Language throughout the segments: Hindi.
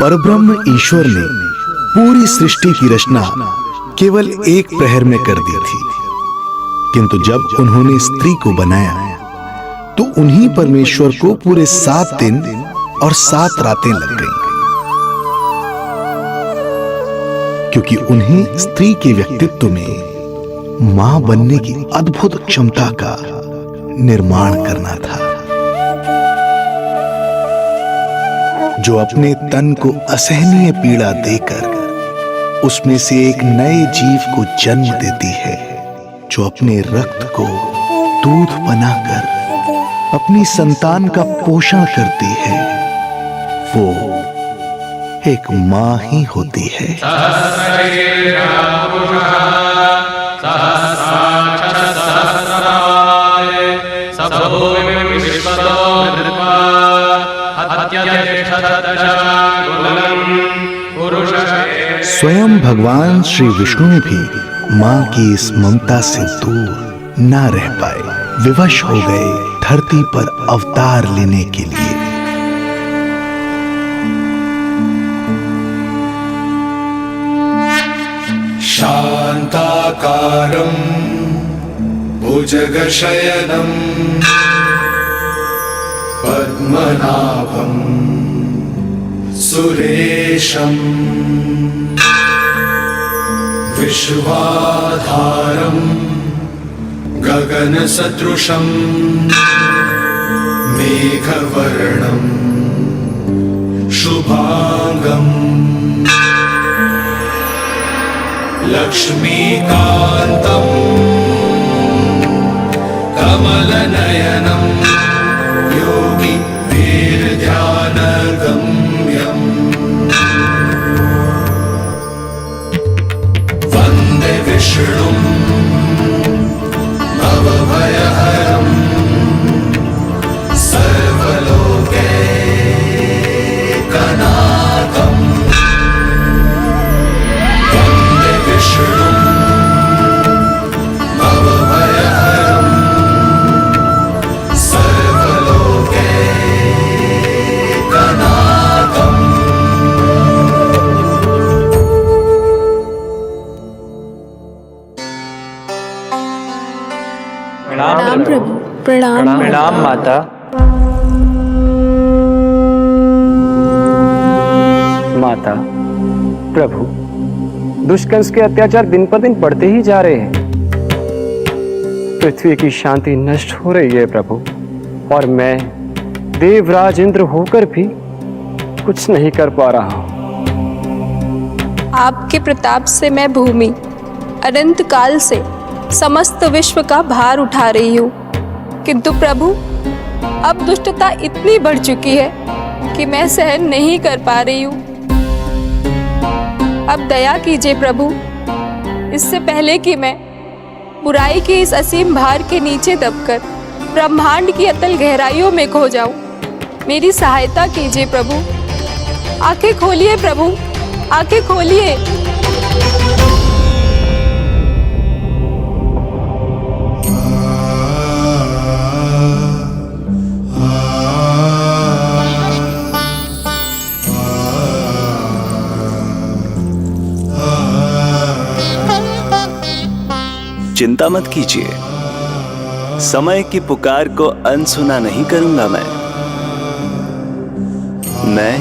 परब्रह्म ईश्वर ने पूरी सृष्टि की रचना केवल एक प्रहर में कर दी थी, किंतु जब उन्होंने स्त्री को बनाया तो उन्हीं परमेश्वर को पूरे 7 दिन और 7 रातें लग गईं, क्योंकि उन्हें स्त्री के व्यक्तित्व में मां बनने की अद्भुत क्षमता का निर्माण करना था, जो अपने तन को असहनीय पीड़ा देकर उसमें से एक नए जीव को जन्म देती है, जो अपने रक्त को दूध बनाकर अपनी संतान का पोषण करती है। वो एक मां ही होती है। स्वयं भगवान श्री विष्णु भी मां की इस ममता से दूर ना रह पाए, विवश हो गए धरती पर अवतार लेने के लिए। शांताकारं भुजगशयनं पद्मनाभं सुरेशं विश्वाधारं गगनसदृशं मेघवर्णं शुभांगं लक्ष्मीकान्तं कमलनयनं योगी वीरध्यानगम्यं वन्दे विष्णुं भवभयहरं सर्वलोकैकनाथं वन्दे विष्णुं भवभयहरं सर्वलोकैकनाथम्। प्रणाम प्रभु। प्रणाम प्रणाम माता। माता, प्रभु, दुष्कंस के अत्याचार दिन पर दिन बढ़ते ही जा रहे हैं। पृथ्वी की शांति नष्ट हो रही है प्रभु, और मैं देवराज इंद्र होकर भी कुछ नहीं कर पा रहा हूं। आपके प्रताप से मैं भूमि अनंत काल से समस्त विश्व का भार उठा रही हूँ, किंतु प्रभु अब दुष्टता इतनी बढ़ चुकी है कि मैं सहन नहीं कर पा रही हूँ। अब दया कीजिए प्रभु, इससे पहले कि मैं बुराई के इस असीम भार के नीचे दबकर ब्रह्मांड की अतल गहराइयों में खो जाऊं, मेरी सहायता कीजिए प्रभु। आंखें खोलिए प्रभु, आंखें खोलिए। चिंता मत कीजिए, समय की पुकार को अनसुना नहीं करूंगा। मैं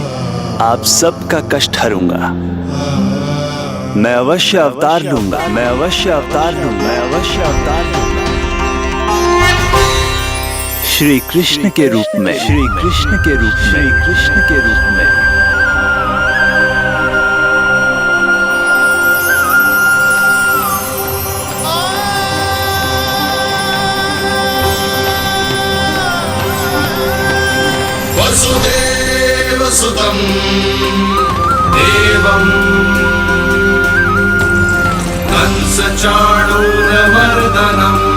आप सबका कष्ट हरूंगा। मैं अवश्य अवतार लूंगा, मैं अवश्य अवतार लूंगा, मैं अवश्य अवतार लूंगा। श्री कृष्ण के रूप में, श्री कृष्ण के रूप में, श्री कृष्ण के रूप में। वसुदेवसुतं देवं कंसचाणूरमर्दनम्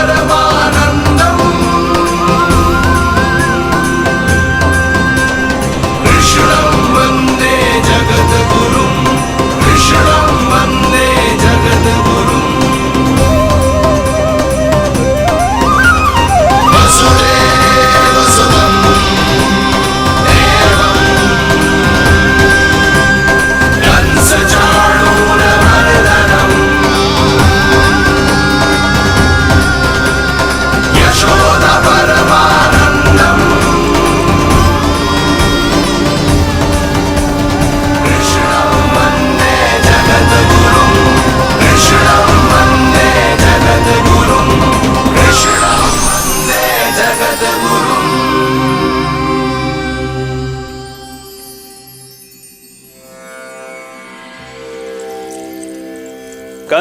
यशोदपरमानन्दम् कृष्णं वन्दे जगद्गुरुं, कृष्णं वन्दे जगद्गुरुम्। वसुदेव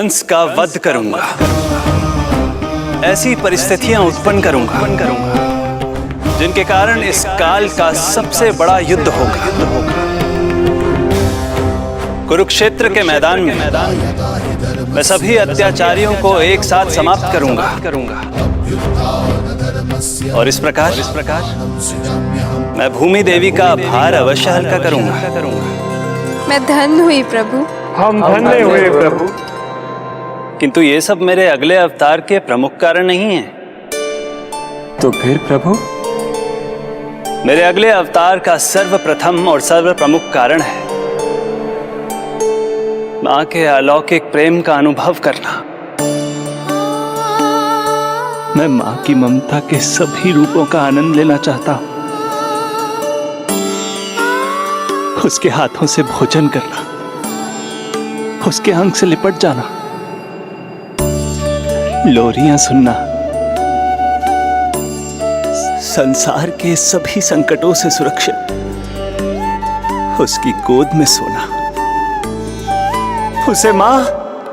कंस का वध करूंगा। ऐसी परिस्थितियां उत्पन्न करूंगा जिनके कारण इस काल का सबसे बड़ा युद्ध होगा। कुरुक्षेत्र के मैदान में मैं सभी अत्याचारियों को एक साथ समाप्त करूंगा और इस प्रकार मैं भूमि देवी का भार अवश्य हल्का करूंगा। मैं धन्य हुई प्रभु। हम धन्य हुए प्रभु। किंतु ये सब मेरे अगले अवतार के प्रमुख कारण नहीं है। तो फिर प्रभु? मेरे अगले अवतार का सर्वप्रथम और सर्व प्रमुख कारण है मां के अलौकिक प्रेम का अनुभव करना। मैं मां की ममता के सभी रूपों का आनंद लेना चाहता हूं। उसके हाथों से भोजन करना, उसके अंग से लिपट जाना, लोरियां सुनना, संसार के सभी संकटों से सुरक्षित उसकी गोद में सोना, उसे मां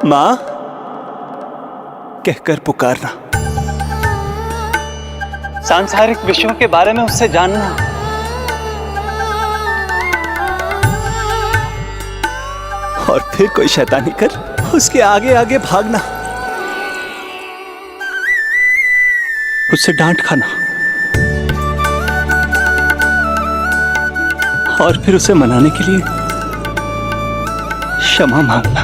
मां कहकर पुकारना, सांसारिक विषयों के बारे में उससे जानना, और फिर कोई शैतानी कर उसके आगे आगे भागना, उससे डांट खाना और फिर उसे मनाने के लिए क्षमा मांगना।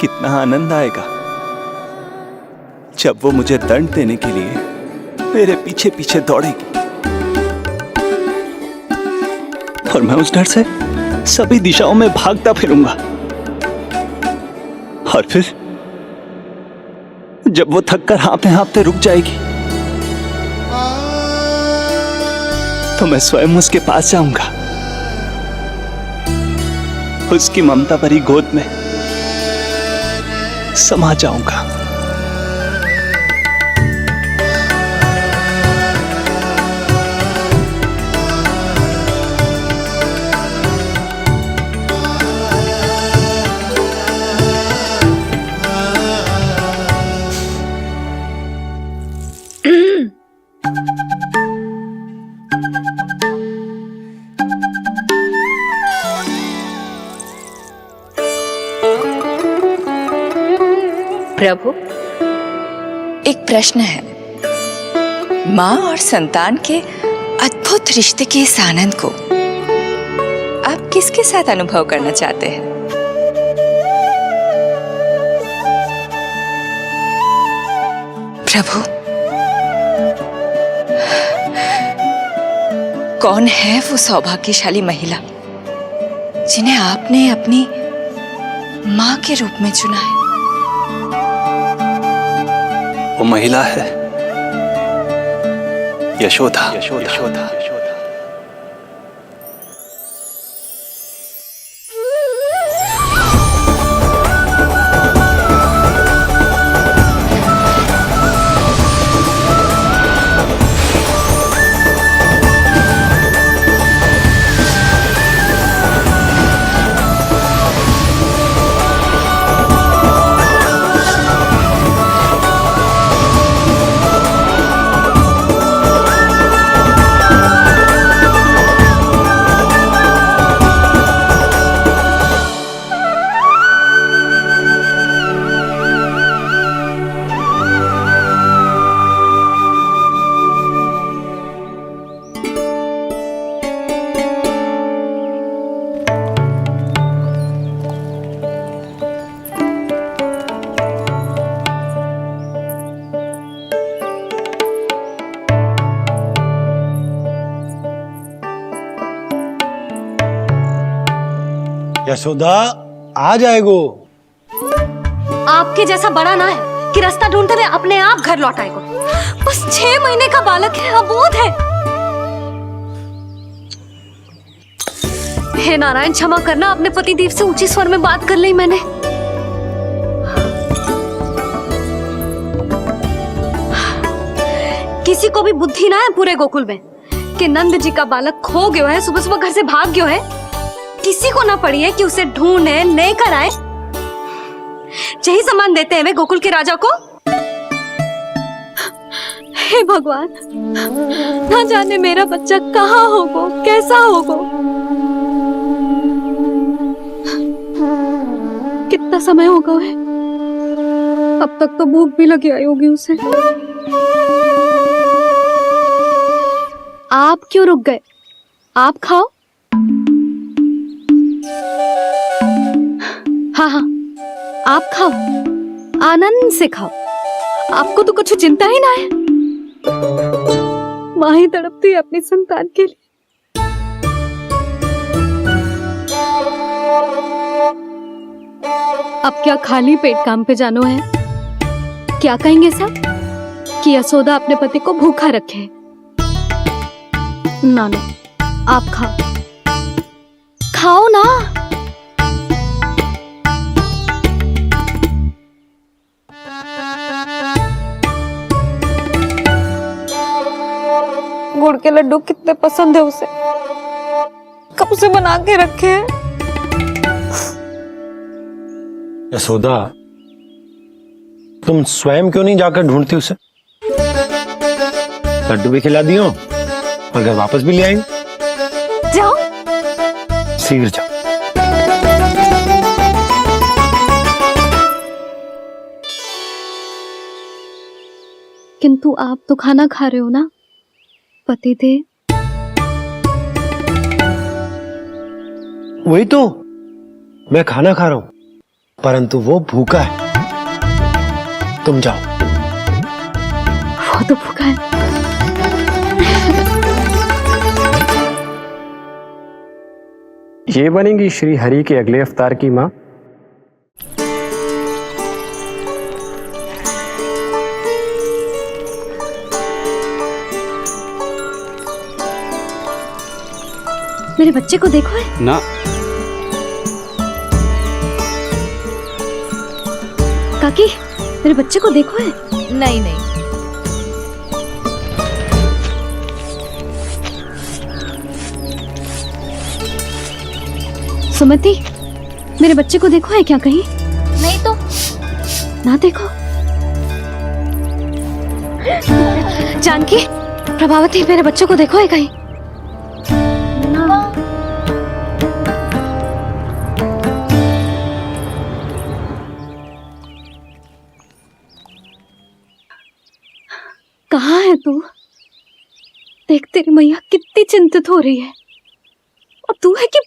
कितना आनंद आएगा जब वो मुझे दंड देने के लिए मेरे पीछे पीछे दौड़ेगी और मैं उस डर से सभी दिशाओं में भागता फिरूंगा। और फिर जब वो थक कर हाँफते रुक जाएगी तो मैं स्वयं उसके पास जाऊंगा, उसकी ममता भरी गोद में समा जाऊंगा। प्रभु, एक प्रश्न है। माँ और संतान के अद्भुत रिश्ते के इस आनंद को आप किसके साथ अनुभव करना चाहते हैं? प्रभु, कौन है वो सौभाग्यशाली महिला जिन्हें आपने अपनी माँ के रूप में चुना है? वो महिला है यशोदा। यशोदा। यशोदा आ जाएगो। आपके जैसा बड़ा ना है कि रास्ता ढूंढते हुए अपने आप घर लौट आएगो। बस 6 महीने का बालक है, अबोध है। हे नारायण, क्षमा करना, अपने पति देव से ऊंची स्वर में बात कर ली मैंने। किसी को भी बुद्धि ना है पूरे गोकुल में के नंद जी का बालक खो गयो है, सुबह सुबह घर से भाग गयो है। किसी को ना पड़ी है कि उसे ढूंढे लेकर आए। यही सम्मान देते हैं वे गोकुल के राजा को। हे भगवान, ना जाने मेरा बच्चा कहाँ होगो, कैसा होगो। कितना समय हो गया है, अब तक तो भूख भी लगी आई होगी उसे। आप क्यों रुक गए? आप खाओ। हाँ हाँ, आप खाओ, आनंद से खाओ। आपको तो कुछ चिंता ही ना है। माँ ही तड़पती है अपनी संतान के लिए। अब क्या खाली पेट काम पे जानो है? क्या कहेंगे सब कि यशोदा अपने पति को भूखा रखे? ना ना, आप खाओ, खाओ ना। गुड़ के लड्डू कितने पसंद है उसे, कब से बना के रखे हैं। यशोदा, तुम स्वयं क्यों नहीं जाकर ढूंढती उसे? लड्डू भी खिला दियो और घर वापस भी ले आएंगे। जाओ, शीघ्र जाओ। किंतु आप तो खाना खा रहे हो ना पतिदेव? वही तो, मैं खाना खा रहा हूं, परंतु वो भूखा है। तुम जाओ। वो तो भूखा है। ये बनेगी श्री हरि के अगले अवतार की माँ। मेरे बच्चे को देखो है ना। काकी, मेरे बच्चे को देखो है। नहीं नहीं, सुमति, मेरे बच्चे को देखो है क्या कहीं? नहीं तो। ना देखो। जानकी, प्रभावती, मेरे बच्चे को देखो है कहीं? कहाँ है तू? देख, तेरी मैया कितनी चिंतित हो रही है, और तू है कि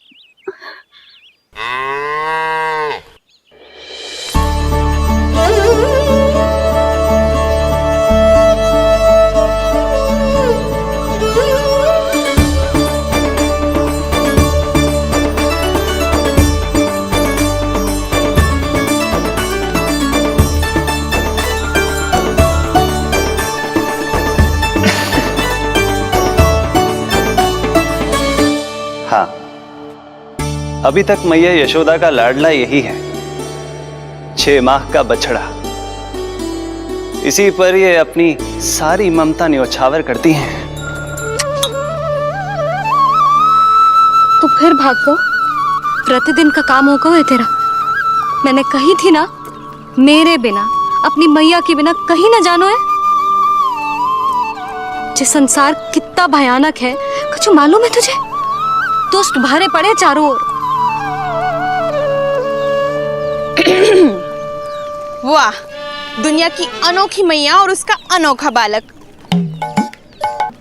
हाँ, अभी तक मैया यशोदा का लाडला यही है, 6 माह का बछड़ा। इसी पर ये अपनी सारी ममता न्योछावर करती हैं। तो फिर भागो, प्रतिदिन का काम होगा है तेरा। मैंने कही थी ना, मेरे बिना, अपनी मैया के बिना कहीं ना जानो है। ये संसार कितना भयानक है, कुछ मालूम है तुझे? दुष्ट भरे पड़े चारों ओर। वाह, दुनिया की अनोखी मैया और उसका अनोखा बालक,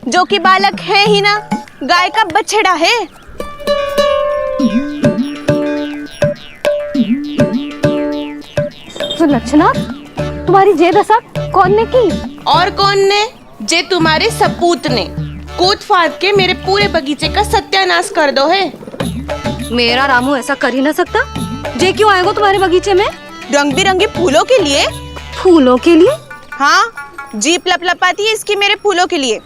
जो कि बालक है ही ना, गाय का बछड़ा है। तो लक्षणा, तुम्हारी जे दशा कौन ने की? और कौन ने? जे तुम्हारे सपूत ने कूद फाड़ के मेरे पूरे बगीचे का सत्यानाश कर दो है। मेरा रामू ऐसा कर ही ना सकता। जे क्यों आएगा तुम्हारे बगीचे में? रंग बिरंगे फूलों के लिए। फूलों के लिए? हाँ, जीप लपलपाती है इसकी मेरे फूलों के लिए।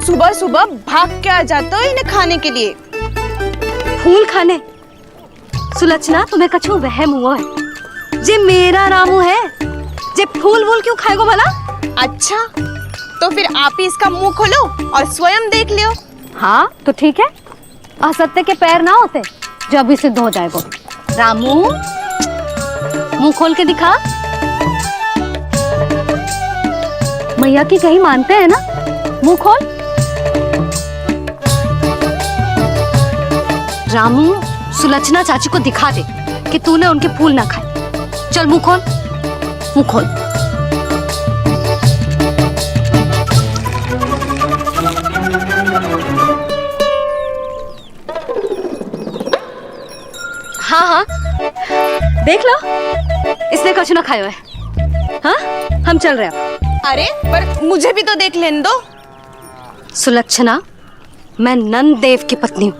सुबह सुबह भाग के आ जाता हो इन्हें खाने के लिए। फूल खाने? सुलक्षणा, तुम्हें कछु वहम हुआ है। जे मेरा रामू है, जे फूल वूल क्यों खाएगो भला? अच्छा, तो फिर आप ही इसका मुंह खोलो और स्वयं देख लियो। हाँ तो ठीक है, असत्य के पैर ना होते जो अभी सिद्ध हो जाए वो। रामू मुंह खोल के दिखा। मैया की कहीं मानते हैं ना, मुंह खोल। रामू सुलक्षणा चाची को दिखा दे कि तूने उनके फूल ना खाए। चल मुंह खोल, मुंह खोल। हाँ हाँ देख लो, इसने कुछ ना खाया है। हाँ हम चल रहे हैं। अरे पर मुझे भी तो देख लेने दो। सुलक्षणा, मैं नंद देव की पत्नी हूँ,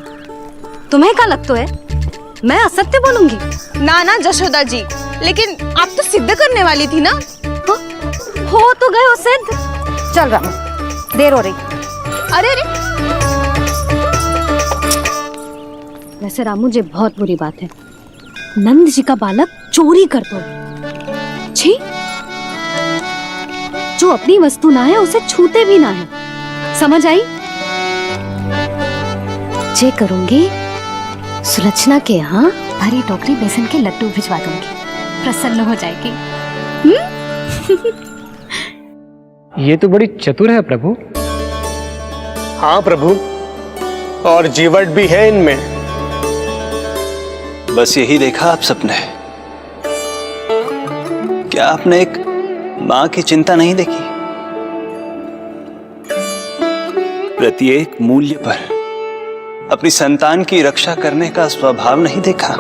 तुम्हें क्या लगता है मैं असत्य बोलूंगी? ना ना जशोदा जी, लेकिन आप तो सिद्ध करने वाली थी ना। हो तो गए हो सिद्ध। चल रामू, देर हो रही। अरे अरे वैसे रामू जी बहुत बुरी बात है, नंद जी का बालक चोरी कर दो। छी, जो अपनी वस्तु ना है उसे छूते भी ना है, समझ आई? जे करूंगी सुलक्षणा के यहाँ भरी टोकरी बेसन के लड्डू भिजवा दूंगी, प्रसन्न हो जाएगी। ये तो बड़ी चतुर है प्रभु। हाँ प्रभु, और जीवट भी है इनमें। बस यही देखा आप सबने? क्या आपने एक मां की चिंता नहीं देखी? प्रत्येक मूल्य पर अपनी संतान की रक्षा करने का स्वभाव नहीं देखा?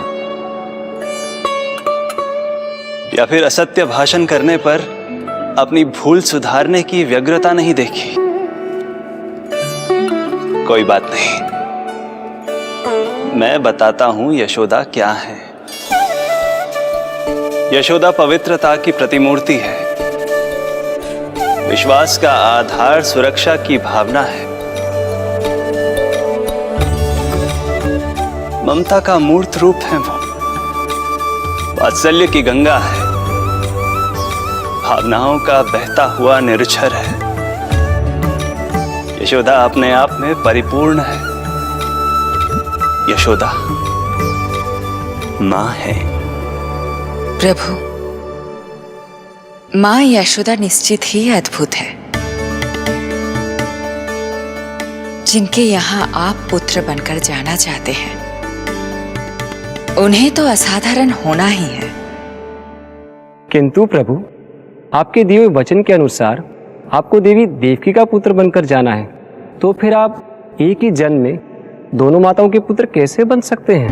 या फिर असत्य भाषण करने पर अपनी भूल सुधारने की व्यग्रता नहीं देखी? कोई बात नहीं, मैं बताता हूं यशोदा क्या है। यशोदा पवित्रता की प्रतिमूर्ति है, विश्वास का आधार सुरक्षा की भावना है, ममता का मूर्त रूप है वो, वात्सल्य की गंगा है, भावनाओं का बहता हुआ निर्झर है। यशोदा अपने आप में परिपूर्ण है। यशोदा मां है। प्रभु, मां यशोदा निश्चित ही अद्भुत है। जिनके यहाँ आप पुत्र बनकर जाना चाहते हैं, उन्हें तो असाधारण होना ही है। किंतु प्रभु, आपके दिए हुए वचन के अनुसार आपको देवी देवकी का पुत्र बनकर जाना है, तो फिर आप एक ही जन्म में दोनों माताओं के पुत्र कैसे बन सकते हैं?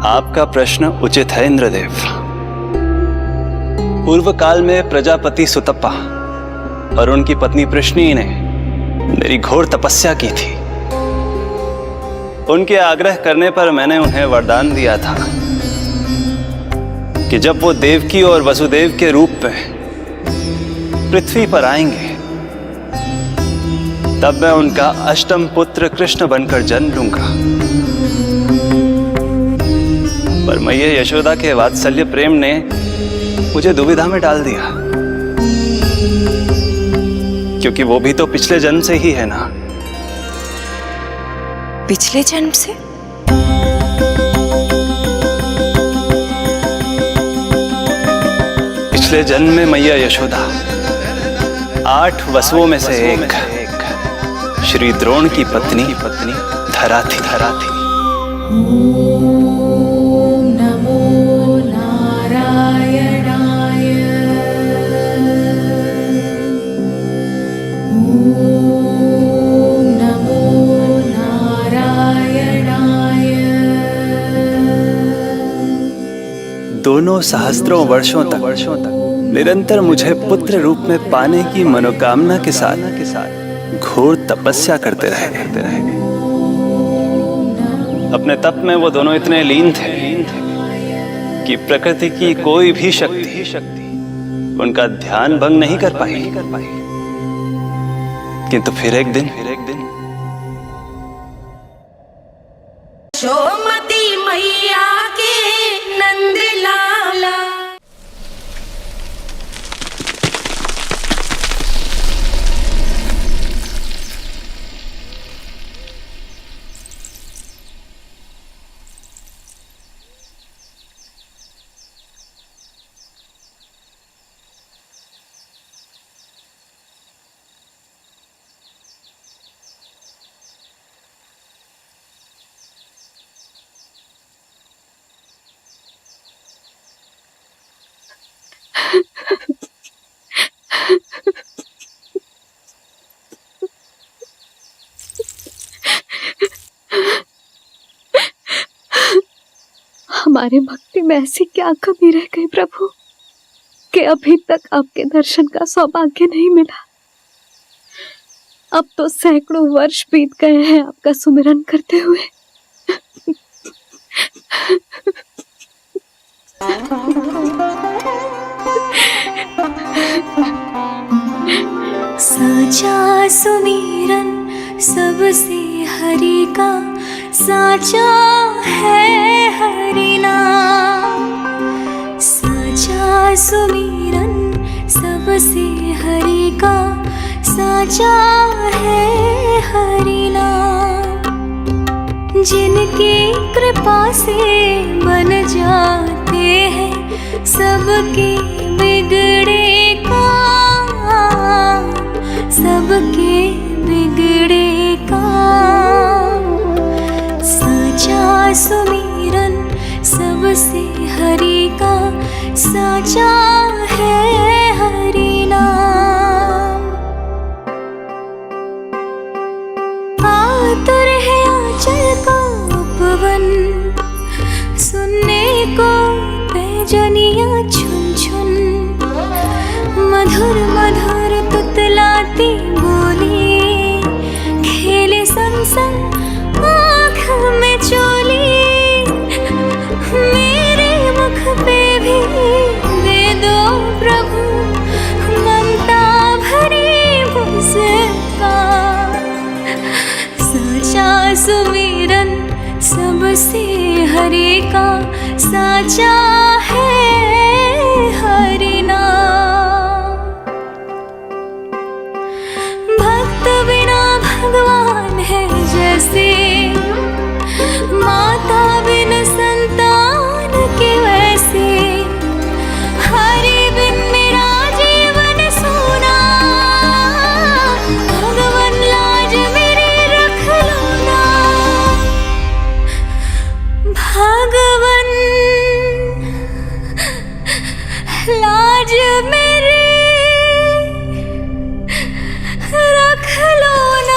आपका प्रश्न उचित है इंद्रदेव। पूर्व काल में प्रजापति सुतप्पा और उनकी पत्नी प्रश्नी ने मेरी घोर तपस्या की थी। उनके आग्रह करने पर मैंने उन्हें वरदान दिया था कि जब वो देवकी और वसुदेव के रूप में पृथ्वी पर आएंगे, तब मैं उनका अष्टम पुत्र कृष्ण बनकर जन्म लूंगा। पर मैया यशोदा के वात्सल्य प्रेम ने मुझे दुविधा में डाल दिया, क्योंकि वो भी तो पिछले जन्म से ही है ना। पिछले जन्म से? पिछले जन्म में मैया यशोदा 8 वसुओं में से एक श्री द्रोण की पत्नी धरा थी। दोनों सहस्त्रों वर्षों तक निरंतर मुझे पुत्र रूप में पाने की मनोकामना के साथ घोर तपस्या करते रहे। अपने तप में वो दोनों इतने लीन थे कि प्रकृति की कोई भी शक्ति उनका ध्यान भंग नहीं कर पाई। किंतु फिर एक दिन सोमती मैया के नंद लाला। हमारे भक्ति में ऐसी क्या कमी रह गई प्रभु कि अभी तक आपके दर्शन का सौभाग्य नहीं मिला। अब तो सैकड़ों वर्ष बीत गए हैं आपका सुमिरन करते हुए। साचा सुमिरन सबसे हरि का, साचा है हरि नाम। साचा सुमिरन सबसे हरि का, साचा है हरि नाम। जिनकी कृपा से बन जाते हैं सबके बिगड़े काम, सबके बिगड़े काम। साचा सुमिरन सबसे हरि का, साचा है हरि नाम। आतुर है आंचल का उपवन, सुनने को पैजनिया छुन छुन। मधुर मधुर तुतलाती बोली, खेले संग संग आँख में चोली। मेरे मुख पे भी दे दो प्रभु ममता भरी मुस्कान। साचा सुमिरन सबसे हरि का, साचा है हरि नाम। भक्त बिना भगवान है जैसे, माता बिन संतान के वैसे। हरि बिन मेरा जीवन सूना, भगवान लाज मेरी रख लो ना। भगवान लाज मेरी रख लो ना।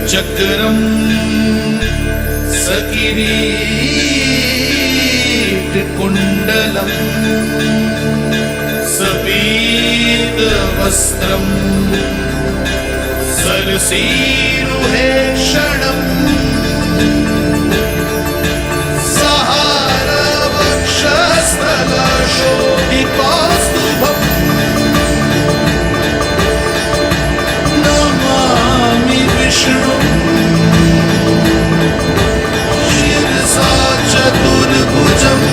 चक्रम सकिरीट कुंडलम सबीत वस्त्रम सरसीरुहे क्षणम सहार वक्षस्थलशोभितौस्तुभम् नमामि विष्णु शिरसा चतुर्भुजम्।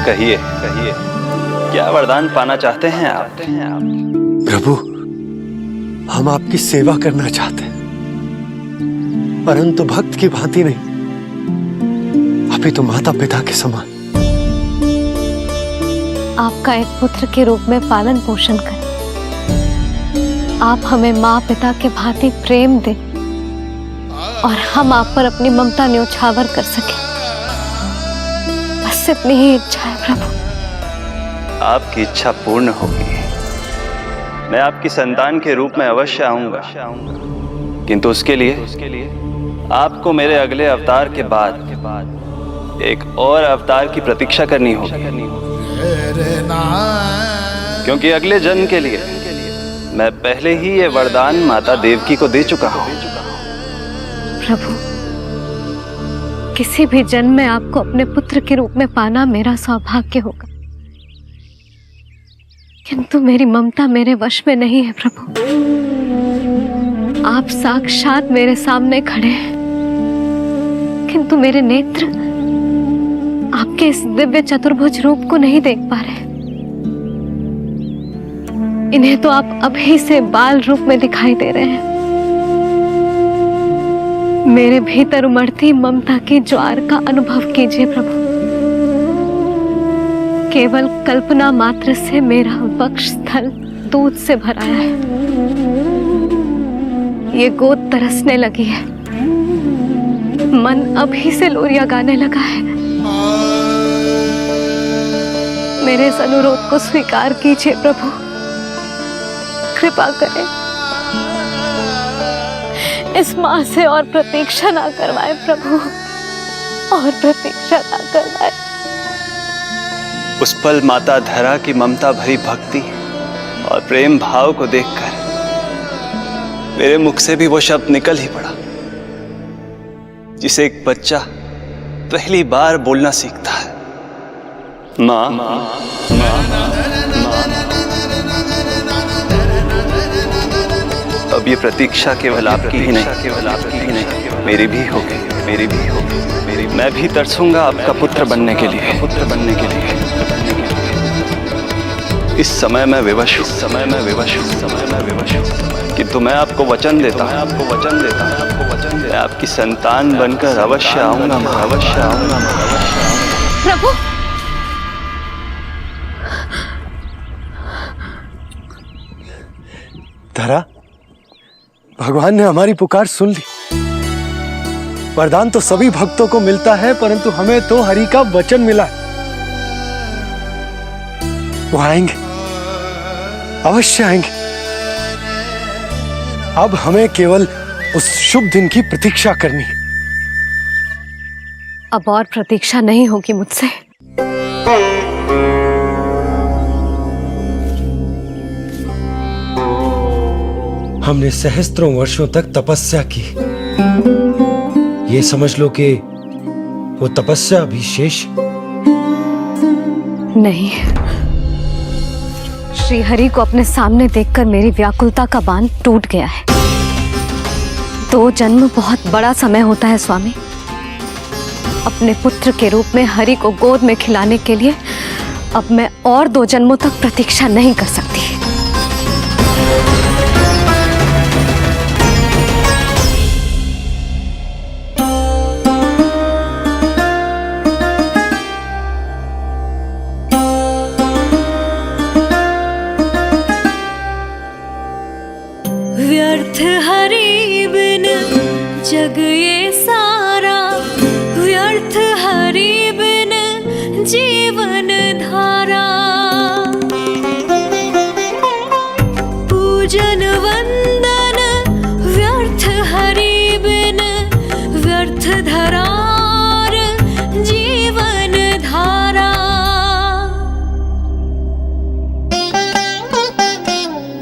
कहिए कहिए, क्या वरदान पाना चाहते हैं आप? प्रभु, हम आपकी सेवा करना चाहते हैं, परंतु भक्त की भांति नहीं, अभी तो माता पिता के समान। आपका एक पुत्र के रूप में पालन पोषण करें। आप हमें माँ पिता के भांति प्रेम दें और हम आप पर अपनी ममता न्योछावर कर सकें। बस बस इतनी ही इच्छा है प्रभु। आपकी इच्छा पूर्ण होगी। मैं आपकी संतान के रूप में अवश्य आऊंगा, किंतु उसके लिए आपको मेरे अगले अवतार के बाद एक और अवतार की प्रतीक्षा करनी होगी, क्योंकि अगले जन्म के लिए मैं पहले ही ये वरदान माता देवकी को दे चुका हूं। प्रभु, किसी भी जन्म में आपको अपने पुत्र के रूप में पाना मेरा सौभाग्य होगा, किंतु मेरी ममता मेरे वश में नहीं है प्रभु। आप साक्षात मेरे सामने खड़े हैं, किंतु मेरे नेत्र आपके इस दिव्य चतुर्भुज रूप को नहीं देख पा रहे। इन्हें तो आप अभी से बाल रूप में दिखाई दे रहे हैं। मेरे भीतर उमड़ती ममता की ज्वार का अनुभव कीजिए प्रभु। केवल कल्पना मात्र से मेरा वक्षस्थल दूध से भराया है। ये गोद तरसने लगी है, मन अभी से लोरिया गाने लगा है। मेरे इस अनुरोध को स्वीकार कीजिए प्रभु, कृपा करें। इस माँ से और प्रतीक्षा ना करवाए प्रभु, और प्रतीक्षा ना करवाए। उस पल माता धरा की ममता भरी भक्ति और प्रेम भाव को देखकर मेरे मुख से भी वो शब्द निकल ही पड़ा जिसे एक बच्चा पहली बार बोलना सीखता है, माँ। माँ, अब ये प्रतीक्षा केवल आपकी ही नहीं, मेरी भी होगी। मैं भी तरसूंगा आपका पुत्र बनने के लिए। इस समय मैं विवश हूँ, किंतु मैं आपको वचन देता हूँ, मैं आपकी संतान बनकर अवश्य आऊंगा, प्रभु, धरा, भगवान ने हमारी पुकार सुन ली। वरदान तो सभी भक्तों को मिलता है, परंतु हमें तो हरि का वचन मिला है। वो आएंगे, अवश्य आएंगे। अब हमें केवल उस शुभ दिन की प्रतीक्षा करनी है। अब और प्रतीक्षा नहीं होगी मुझसे। हमने सहस्त्रों वर्षों तक तपस्या की। ये समझ लो कि वो तपस्या अभी शेष नहीं। श्री हरि को अपने सामने देखकर मेरी व्याकुलता का बांध टूट गया है। 2 जन्म बहुत बड़ा समय होता है स्वामी। अपने पुत्र के रूप में हरि को गोद में खिलाने के लिए अब मैं और 2 जन्मों तक प्रतीक्षा नहीं कर सकती। व्यर्थ हरि बिन जग ये सारा, व्यर्थ हरि बिन जीवन धारा। पूजन वंदन व्यर्थ हरि बिन, व्यर्थ धरार जीवन धारा।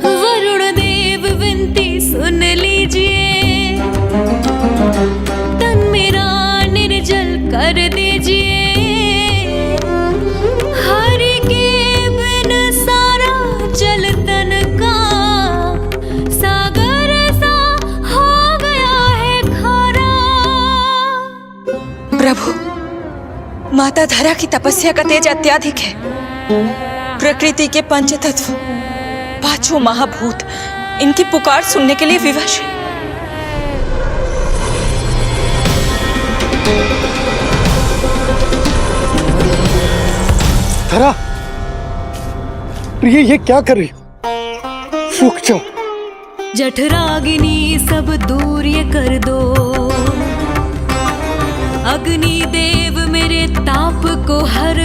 वरुण देव विनती सुन लीजिए, तन मेरा निर्जल कर दीजिए। हरि के बिन सारा जल तन का सागर सा हो गया है खारा। प्रभु, माता धरा की तपस्या का तेज अत्याधिक है। प्रकृति के पंचतत्व, 5 महाभूत इनकी पुकार सुनने के लिए विवश है। धरा, प्रिय, ये क्या कर रही हो? रुक जाओ। जठराग्नि सब दूर ये कर दो, अग्नि देव मेरे ताप को हर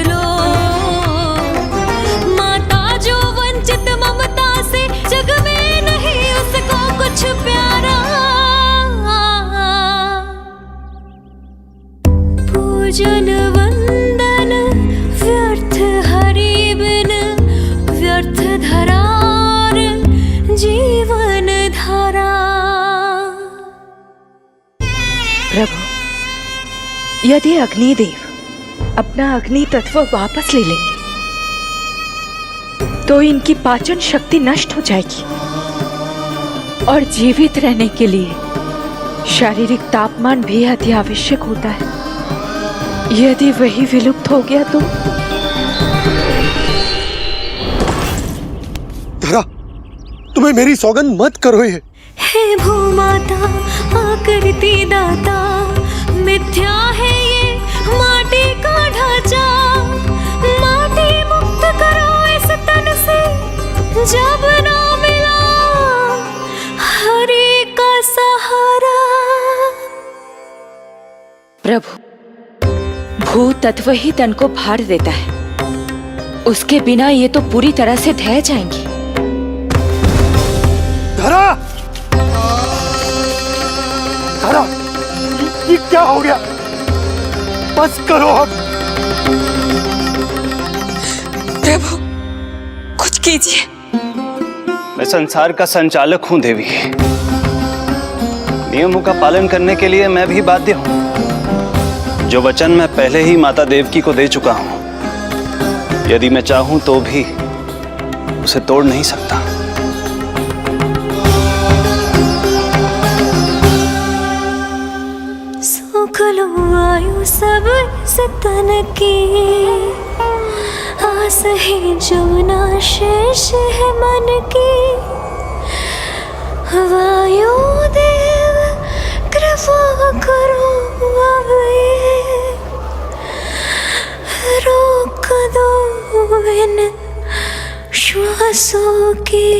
पूजन वंदन व्यर्थ हरि बिन व्यर्थ धरार जीवन धारा। प्रभु, यदि अग्निदेव अपना अग्नि तत्व वापस ले लेंगे तो इनकी पाचन शक्ति नष्ट हो जाएगी और जीवित रहने के लिए शारीरिक तापमान भी अति आवश्यक होता है। यदि वही विलुप्त हो गया तो धरा, तुम्हें मेरी सौगंध मत करो ये। हे भूमाता आकृति दाता, मिथ्या है ये माटी का ढांचा। माटी मुक्त करो इस तन से, जब ना मिला हरि का सहारा। प्रभु, भू तत्व ही तन को फाड़ देता है, उसके बिना ये तो पूरी तरह से ढह जाएंगी। धरा, धरा, ये क्या हो गया? बस करो अब। प्रभु, कुछ कीजिए। मैं संसार का संचालक हूं देवी। नियमों का पालन करने के लिए मैं भी बाध्य हूं। जो वचन मैं पहले ही माता देवकी को दे चुका हूं, यदि मैं चाहूं तो भी उसे तोड़ नहीं सकता। सुख लो आयु सब इस तन की, आस है जमुना शेष है मन की। वायु देव कृपा करो अब ये, रोक दो इन श्वासों की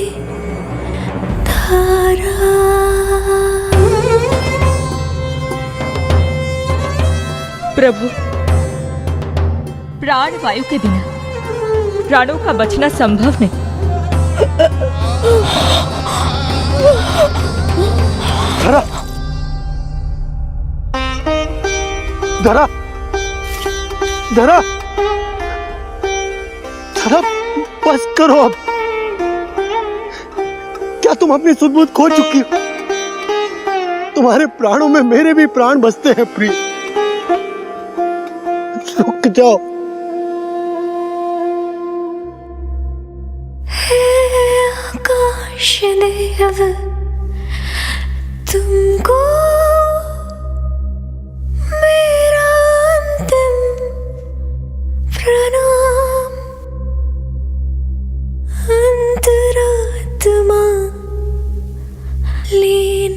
धारा। प्रभु, प्राण वायु के बिना प्राणों का बचना संभव नहीं। धरा, धरा, धरा, धरा, बस करो अब। क्या तुम अपनी सुध-बुध खो चुकी हो? तुम्हारे प्राणों में मेरे भी प्राण बसते हैं प्रिय। रुक जाओ। हे आकाश देव, तुमको मेरा अंतिम प्रणाम। अंतरात्मा लीन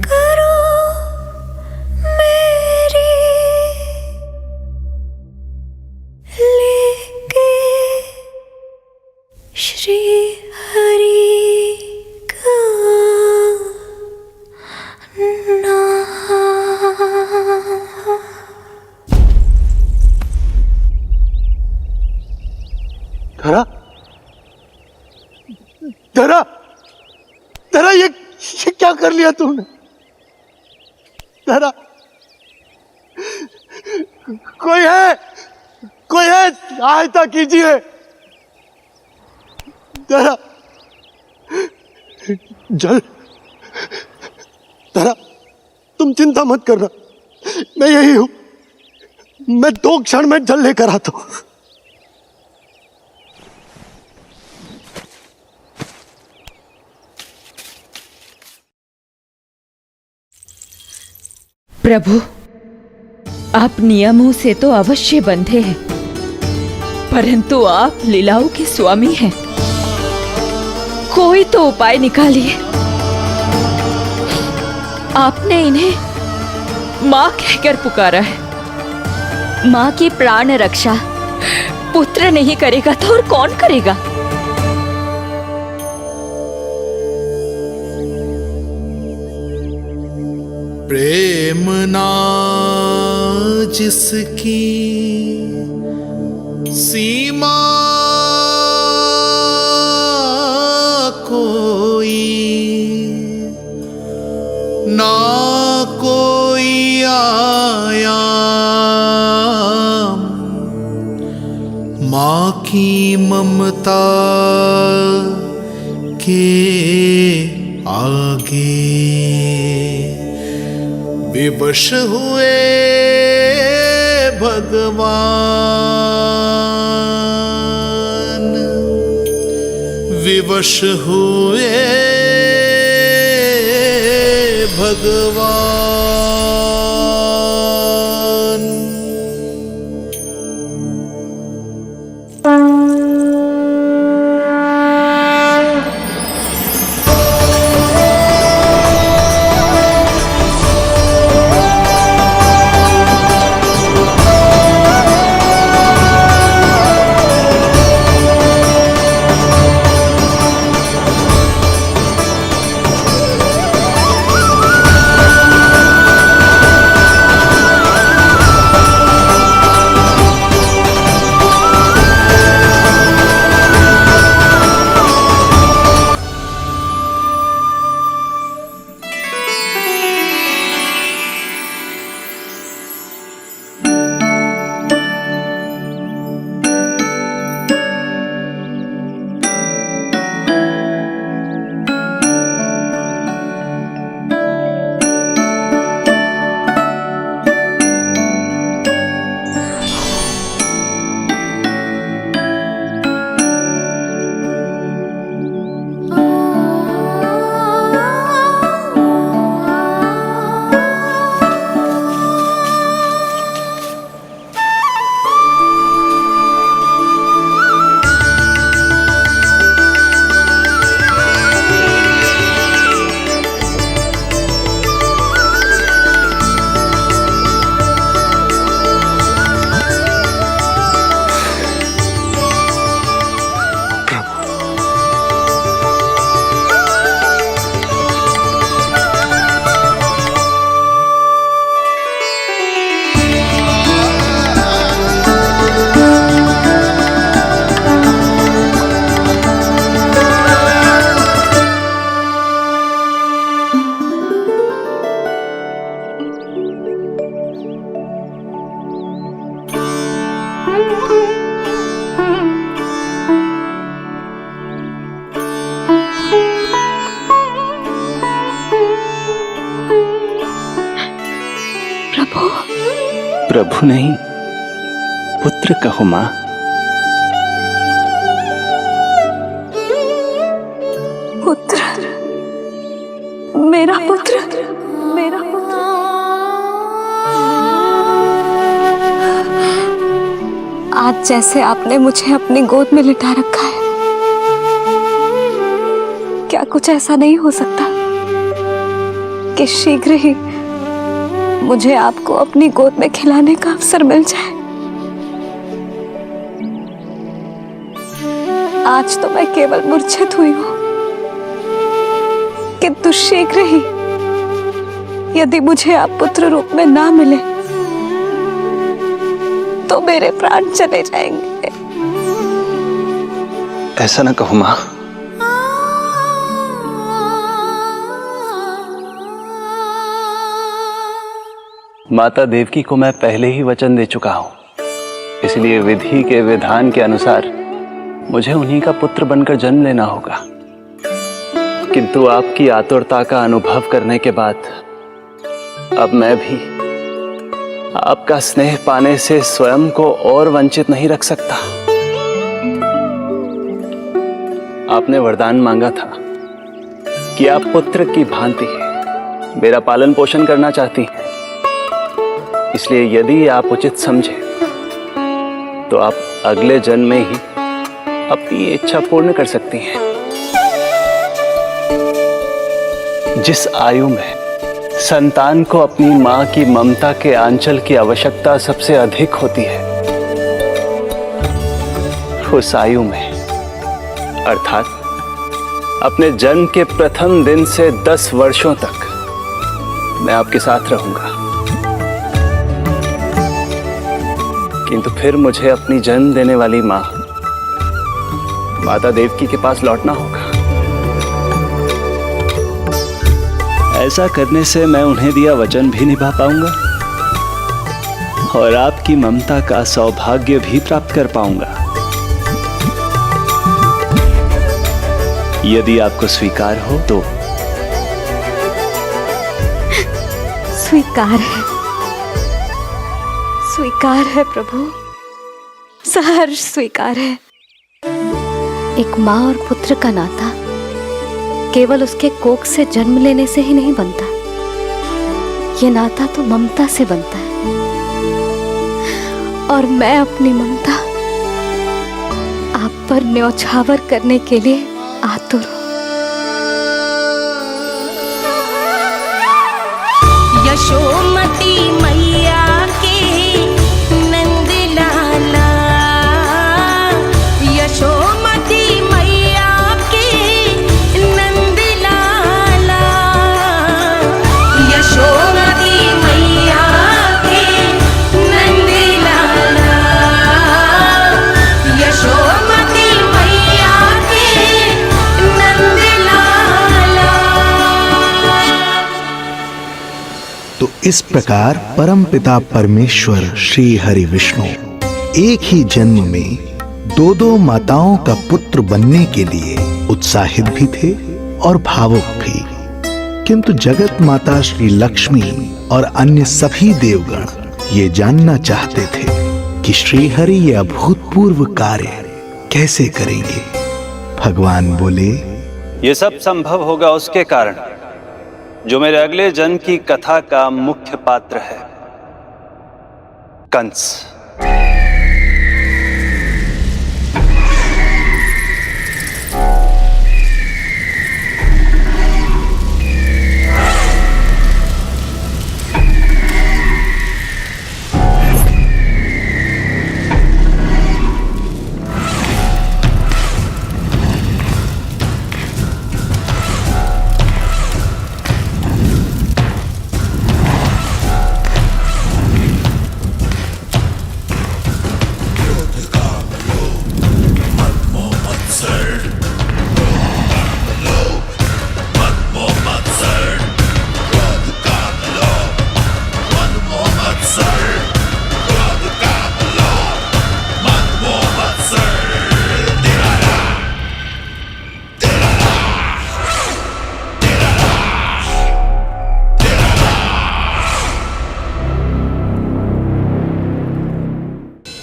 करो मेरी, लेके श्री हरि का नाम। धरा, धरा, धरा, ये क्या कर लिया तुमने? धरा, कोई है, कोई है, सहायता कीजिए। धरा, जल, धरा, तुम चिंता मत करना, मैं यही हूं। मैं 2 क्षण में जल लेकर आता हूं। प्रभु, आप नियमों से तो अवश्य बंधे हैं, परंतु आप लीलाओं के स्वामी हैं। कोई तो उपाय निकालिए। आपने इन्हें मां कहकर पुकारा है। मां की प्राण रक्षा पुत्र नहीं करेगा तो और कौन करेगा? प्रेम ना जिसकी सीमा कोई, ना कोई आया माँ की ममता के आगे विवश हुए भगवान, विवश हुए भगवान। प्रभु नहीं, पुत्र कहो मां। पुत्र, मेरा पुत्र, मेरा पुत्र। आज जैसे आपने मुझे अपनी गोद में लिटा रखा है, क्या कुछ ऐसा नहीं हो सकता कि शीघ्र ही मुझे आपको अपनी गोद में खिलाने का अवसर मिल जाए? आज तो मैं केवल मूर्छित हुई हूं, किंतु शीघ्र ही यदि मुझे आप पुत्र रूप में ना मिले तो मेरे प्राण चले जाएंगे। ऐसा ना कहो मां। माता देवकी को मैं पहले ही वचन दे चुका हूं, इसलिए विधि के विधान के अनुसार मुझे उन्हीं का पुत्र बनकर जन्म लेना होगा। किंतु आपकी आतुरता का अनुभव करने के बाद अब मैं भी आपका स्नेह पाने से स्वयं को और वंचित नहीं रख सकता। आपने वरदान मांगा था कि आप पुत्र की भांति मेरा पालन पोषण करना चाहती हैं, इसलिए यदि आप उचित समझे तो आप अगले जन्म में ही अपनी इच्छा पूर्ण कर सकती हैं। जिस आयु में संतान को अपनी मां की ममता के आंचल की आवश्यकता सबसे अधिक होती है, उस आयु में अर्थात अपने जन्म के प्रथम दिन से 10 वर्षों तक मैं आपके साथ रहूंगा। किंतु फिर मुझे अपनी जन्म देने वाली मां माता देवकी के पास लौटना होगा। ऐसा करने से मैं उन्हें दिया वचन भी निभा पाऊंगा और आपकी ममता का सौभाग्य भी प्राप्त कर पाऊंगा। यदि आपको स्वीकार हो तो। स्वीकार है प्रभु, सहर्ष स्वीकार है। एक माँ और पुत्र का नाता केवल उसके कोख से जन्म लेने से ही नहीं बनता, ये नाता तो ममता से बनता है, और मैं अपनी ममता आप पर न्यौछावर करने के लिए आतुर हूं। यशोमती मैया के नंद लाला, यशोमती मैया के नंद लाला, यशोमती मैया के नंद लाला, यशोमती मैया के नंद लाला। तो इस प्रकार परमपिता परमेश्वर श्री हरि विष्णु एक ही जन्म में दो माताओं का पुत्र बनने के लिए उत्साहित भी थे और भावुक भी। किंतु जगत माता श्री लक्ष्मी और अन्य सभी देवगण ये जानना चाहते थे कि श्री हरि ये अभूतपूर्व कार्य कैसे करेंगे। भगवान बोले, ये सब संभव होगा उसके कारण जो मेरे अगले जन्म की कथा का मुख्य पात्र है, कंस।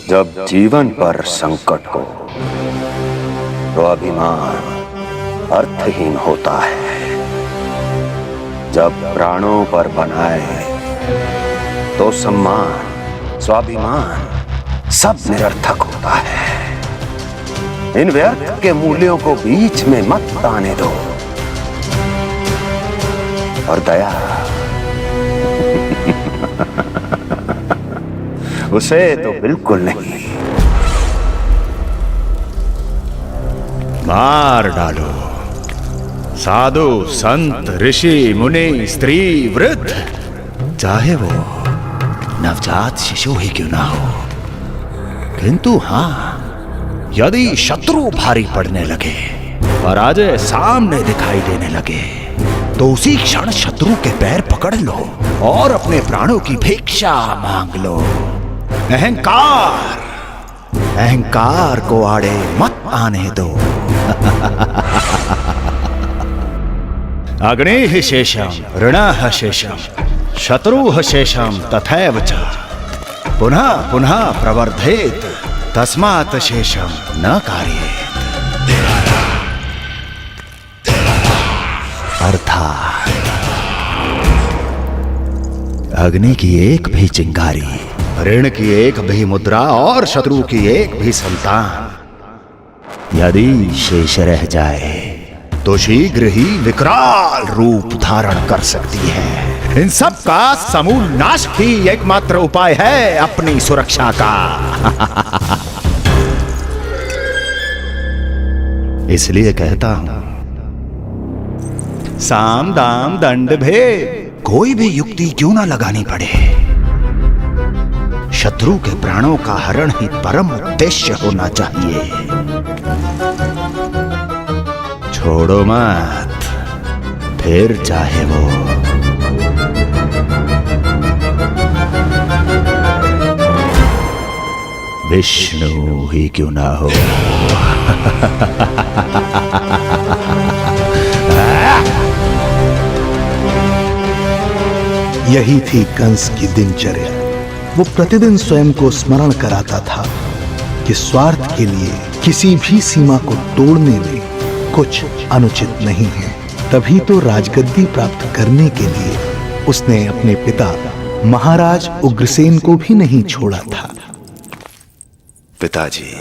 जब जीवन पर संकट हो तो अभिमान अर्थहीन होता है, जब प्राणों पर बनाए तो सम्मान स्वाभिमान सब निरर्थक होता है। इन व्यर्थ के मूल्यों को बीच में मत आने दो, और दया उसे तो बिल्कुल नहीं। मार डालो साधु संत ऋषि मुनि स्त्री वृद्ध, चाहे वो नवजात शिशु ही क्यों ना हो। किंतु हाँ, यदि शत्रु भारी पड़ने लगे, पराजय सामने दिखाई देने लगे, तो उसी क्षण शत्रु के पैर पकड़ लो और अपने प्राणों की भिक्षा मांग लो। अहंकार को आड़े मत आने दो। अग्निः शेषम ऋणः शेषम शत्रुः शेषम तथैव च पुनः पुनः प्रवर्धेत तस्मात् शेषम न कार्येत। अर्थात अग्नि की एक भी चिंगारी, ऋण की एक भी मुद्रा और शत्रु की एक भी संतान यदि शेष रह जाए तो शीघ्र ही विकराल रूप धारण कर सकती है। इन सब का समूल नाश ही एकमात्र उपाय है अपनी सुरक्षा का। इसलिए कहता हूं, साम दाम दंड भेद कोई भी युक्ति क्यों ना लगानी पड़े, शत्रु के प्राणों का हरण ही परम उद्देश्य होना चाहिए। छोड़ो मत, फिर चाहे वो विष्णु ही क्यों ना हो। यही थी कंस की दिनचर्या। वो प्रतिदिन स्वयं को स्मरण कराता था कि स्वार्थ के लिए किसी भी सीमा को तोड़ने में कुछ अनुचित नहीं है। तभी तो राजगद्दी प्राप्त करने के लिए उसने अपने पिता महाराज उग्रसेन को भी नहीं छोड़ा था। पिताजी,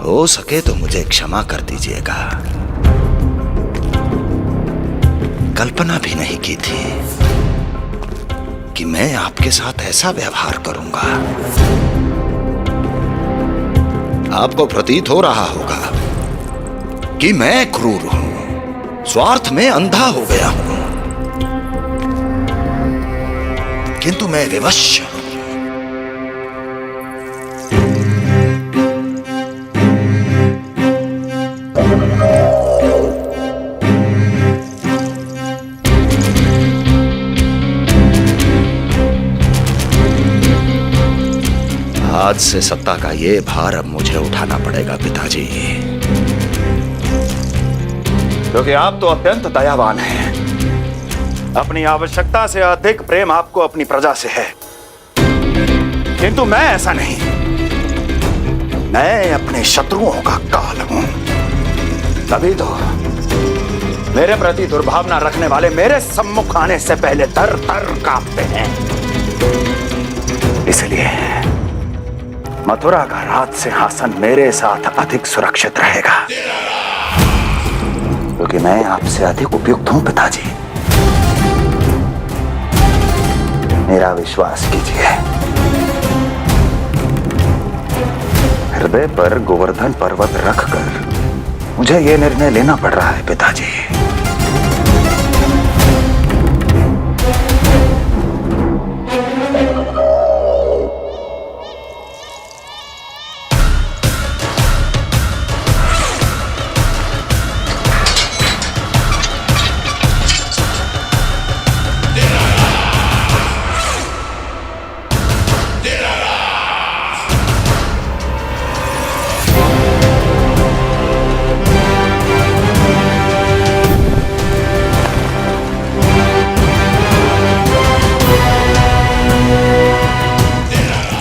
हो सके तो मुझे क्षमा कर दीजिएगा। कल्पना भी नहीं की थी कि मैं आपके साथ ऐसा व्यवहार करूंगा। आपको प्रतीत हो रहा होगा कि मैं क्रूर हूं, स्वार्थ में अंधा हो गया हूं, किंतु मैं विवश हूं। आज से सत्ता का ये भार अब मुझे उठाना पड़ेगा पिताजी, क्योंकि आप तो अत्यंत दयावान हैं। अपनी आवश्यकता से अधिक प्रेम आपको अपनी प्रजा से है, किंतु मैं ऐसा नहीं। मैं अपने शत्रुओं का काल हूं, तभी तो मेरे प्रति दुर्भावना रखने वाले मेरे सम्मुख आने से पहले दर दर कांपते हैं। इसलिए मथुरा का राज सिंहासन मेरे साथ अधिक सुरक्षित रहेगा, क्योंकि मैं आपसे अधिक उपयुक्त हूं पिताजी। मेरा विश्वास कीजिए। हृदय पर गोवर्धन पर्वत रखकर मुझे यह निर्णय लेना पड़ रहा है पिताजी।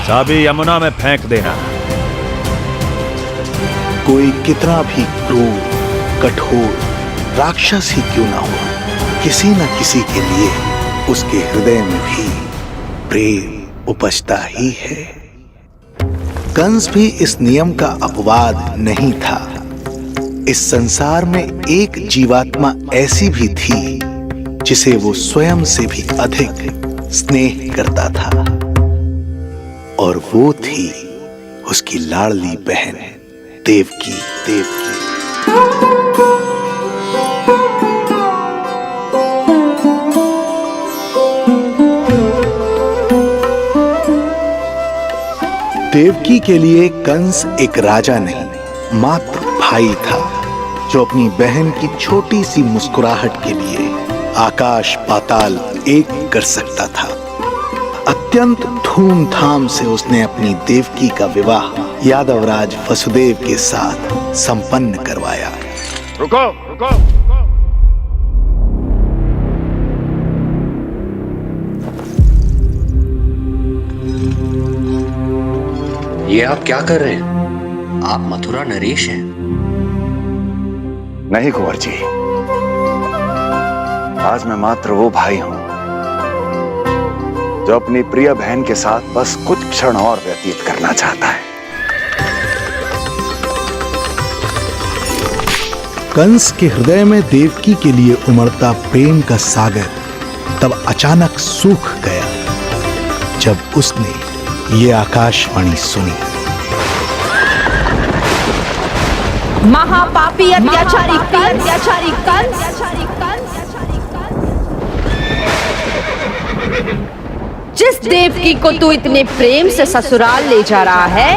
चाबी यमुना में फेंक देना। कोई कितना भी क्रूर, कठोर राक्षस ही क्यों ना हो, किसी न किसी के लिए उसके हृदय में भी प्रेम उपजता ही है। कंस भी इस नियम का अपवाद नहीं था। इस संसार में एक जीवात्मा ऐसी भी थी जिसे वो स्वयं से भी अधिक स्नेह करता था, और वो थी उसकी लाडली बहन देवकी। देवकी के लिए कंस एक राजा नहीं, मात्र भाई था, जो अपनी बहन की छोटी सी मुस्कुराहट के लिए आकाश पाताल एक कर सकता था। अत्यंत धूमधाम से उसने अपनी देवकी का विवाह यादवराज वसुदेव के साथ संपन्न करवाया। रुको, रुको। ये आप क्या कर रहे हैं? आप मथुरा नरेश हैं? नहीं कुंवर जी, आज मैं मात्र वो भाई हूं जो अपनी प्रिय बहन के साथ बस कुछ क्षण और व्यतीत करना चाहता है। कंस के हृदय में देवकी के लिए उमड़ता प्रेम का सागर तब अचानक सूख गया जब उसने ये आकाशवाणी सुनी। महापापी अत्याचारी कंस, जिस देवकी को तू इतने प्रेम से ससुराल ले जा रहा है,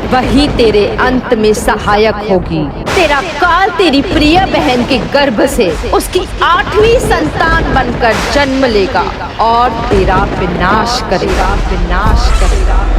वही तेरे अंत में सहायक होगी। तेरा काल तेरी प्रिय बहन के गर्भ से उसकी 8वीं संतान बनकर जन्म लेगा और तेरा विनाश करेगा, विनाश करेगा।